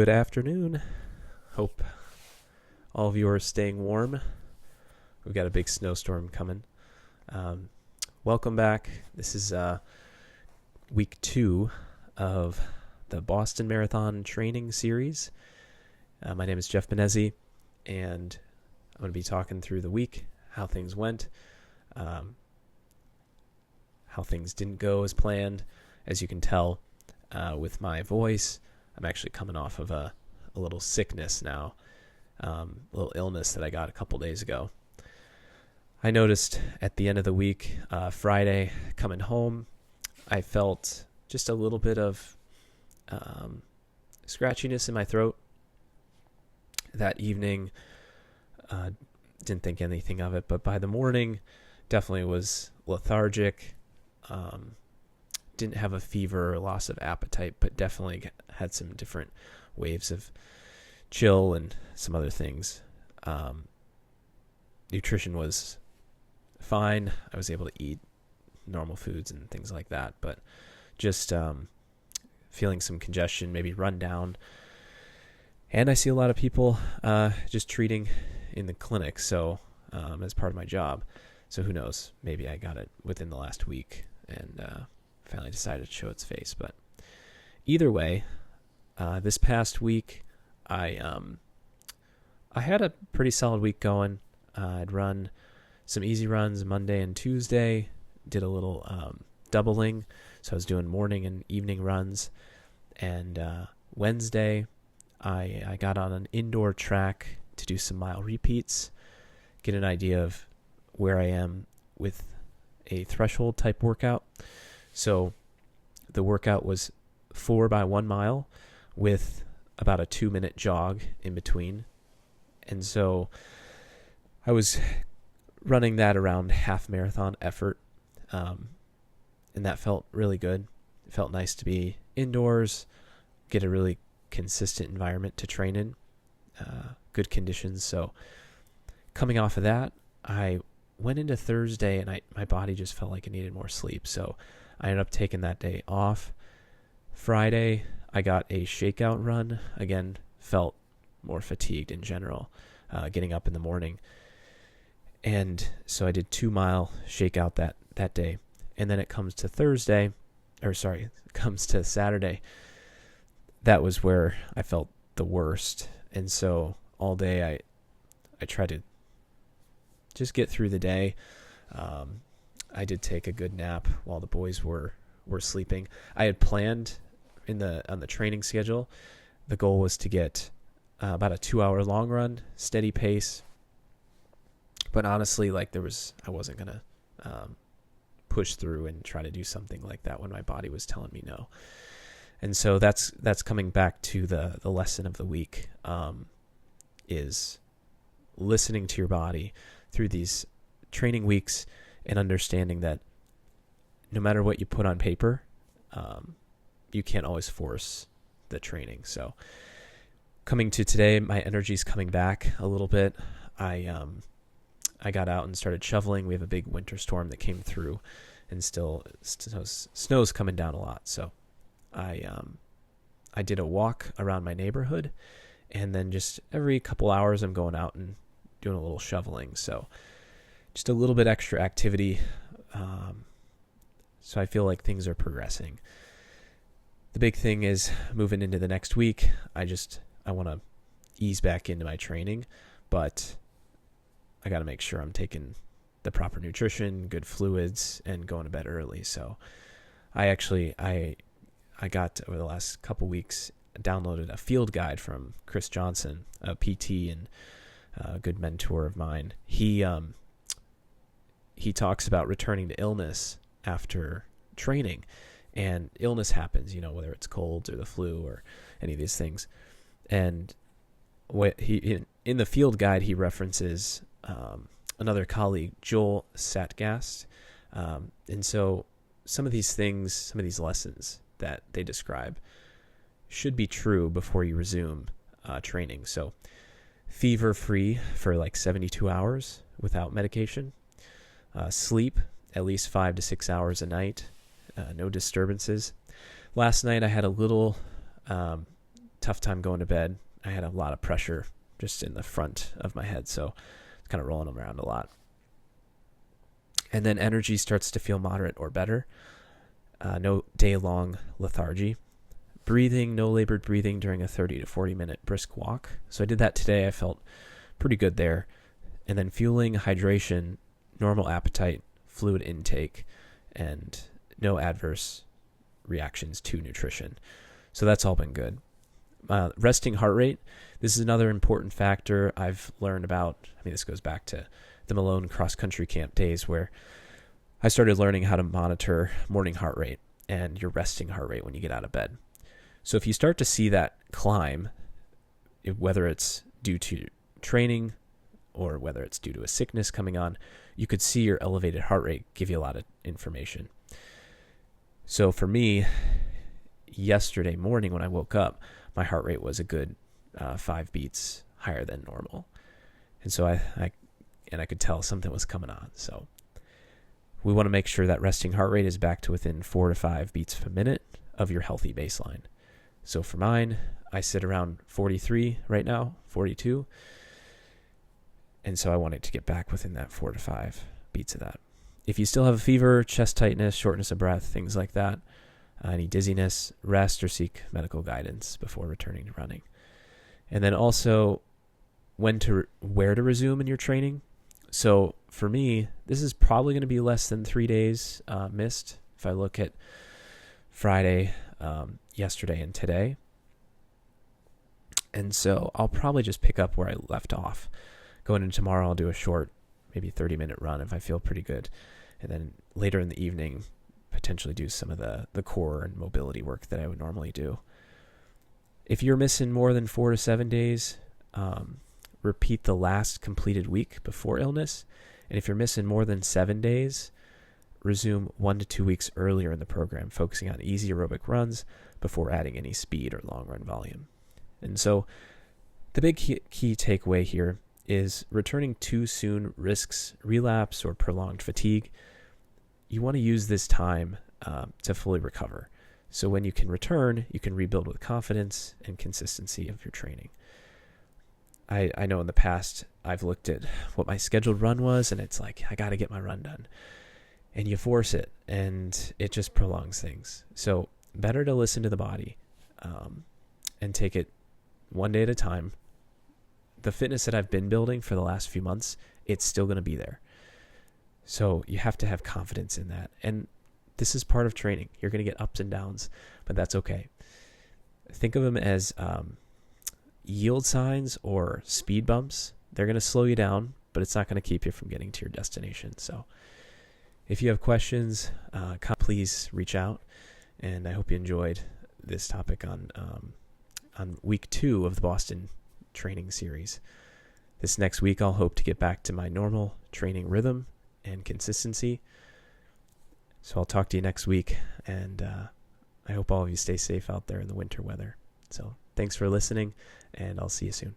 Good afternoon. Hope all of you are staying warm. We've got a big snowstorm coming. Welcome back. This is week 2 of the Boston Marathon training series. My name is Jeff Benezzi, and I'm going to be talking through the week, how things went, how things didn't go as planned. As you can tell with my voice, I'm actually coming off of a little sickness now, a little illness that I got a couple days ago. I noticed at the end of the week, Friday, coming home, I felt just a little bit of scratchiness in my throat. That evening, didn't think anything of it, but by the morning, definitely was lethargic. Didn't have a fever or loss of appetite, but definitely had some different waves of chill and some other things. Nutrition was fine. I was able to eat normal foods and things like that, but just feeling some congestion, maybe run down. And I see a lot of people just treating in the clinic, so as part of my job. So who knows? Maybe I got it within the last week and finally decided to show its face. But either way, this past week, I had a pretty solid week going. I'd run some easy runs Monday and Tuesday, did a little doubling. So I was doing morning and evening runs. And Wednesday, I got on an indoor track to do some mile repeats, get an idea of where I am with a threshold type workout. So the workout was 4 by 1 mile with about a 2-minute jog in between. And so I was running that around half marathon effort. And that felt really good. It felt nice to be indoors, get a really consistent environment to train in, good conditions. So coming off of that, I went into Thursday and my body just felt like it needed more sleep. So I ended up taking that day off. Friday, I got a shakeout run. Again, felt more fatigued in general, getting up in the morning. And so I did 2-mile shakeout that day. And then it comes to Saturday. That was where I felt the worst. And so all day I tried to just get through the day. I did take a good nap while the boys were sleeping. I had planned on the training schedule. The goal was to get about a 2-hour long run, steady pace. But honestly, I wasn't gonna push through and try to do something like that when my body was telling me no. And so that's coming back to the lesson of the week, is listening to your body through these training weeks and understanding that no matter what you put on paper, you can't always force the training. So coming to today, my energy's coming back a little bit. I got out and started shoveling. We have a big winter storm that came through, and still snow's coming down a lot. So I did a walk around my neighborhood, and then just every couple hours I'm going out and doing a little shoveling. So just a little bit extra activity. So I feel like things are progressing. The big thing is moving into the next week. I want to ease back into my training, but I got to make sure I'm taking the proper nutrition, good fluids, and going to bed early. So I got, over the last couple weeks, downloaded a field guide from Chris Johnson, a PT and a good mentor of mine. He talks about returning to illness after training, and illness happens, whether it's colds or the flu or any of these things. And in the field guide, he references another colleague, Joel Satgast. And so some of these things, some of these lessons that they describe should be true before you resume training. So fever-free for like 72 hours without medication. Sleep at least 5 to 6 hours a night. No disturbances. Last night I had a little tough time going to bed. I had a lot of pressure just in the front of my head, so it's kind of rolling them around a lot. And then energy starts to feel moderate or better. No day-long lethargy. Breathing, no labored breathing during a 30 to 40-minute brisk walk. So I did that today. I felt pretty good there. And then fueling, hydration, normal appetite, fluid intake, and no adverse reactions to nutrition. So that's all been good. Resting heart rate. This is another important factor I've learned about. I mean, this goes back to the Malone cross-country camp days where I started learning how to monitor morning heart rate and your resting heart rate when you get out of bed. So if you start to see that climb, whether it's due to training or whether it's due to a sickness coming on, you could see your elevated heart rate give you a lot of information. So for me, yesterday morning when I woke up, my heart rate was a good 5 beats higher than normal. And so I could tell something was coming on. So we want to make sure that resting heart rate is back to within 4 to 5 beats per minute of your healthy baseline. So for mine, I sit around 43 right now, 42. And so I want it to get back within that 4 to 5 beats of that. If you still have a fever, chest tightness, shortness of breath, things like that, any dizziness, rest or seek medical guidance before returning to running. And then also where to resume in your training. So for me, this is probably going to be less than 3 days missed. If I look at Friday, yesterday, and today. And so I'll probably just pick up where I left off. Going into tomorrow, I'll do a short, maybe 30-minute run if I feel pretty good. And then later in the evening, potentially do some of the core and mobility work that I would normally do. If you're missing more than 4 to 7 days, repeat the last completed week before illness. And if you're missing more than 7 days, resume 1 to 2 weeks earlier in the program, focusing on easy aerobic runs before adding any speed or long run volume. And so the big key takeaway here is returning too soon risks relapse or prolonged fatigue. You want to use this time to fully recover. So when you can return, you can rebuild with confidence and consistency of your training. I know in the past, I've looked at what my scheduled run was, and it's like, I got to get my run done. And you force it, and it just prolongs things. So better to listen to the body and take it one day at a time. The fitness that I've been building for the last few months, it's still going to be there. So you have to have confidence in that. And this is part of training. You're going to get ups and downs, but that's okay. Think of them as yield signs or speed bumps. They're going to slow you down, but it's not going to keep you from getting to your destination. So if you have questions, please reach out. And I hope you enjoyed this topic on week 2 of the Boston training series. This next week, I'll hope to get back to my normal training rhythm and consistency. So I'll talk to you next week, and I hope all of you stay safe out there in the winter weather. So thanks for listening, and I'll see you soon.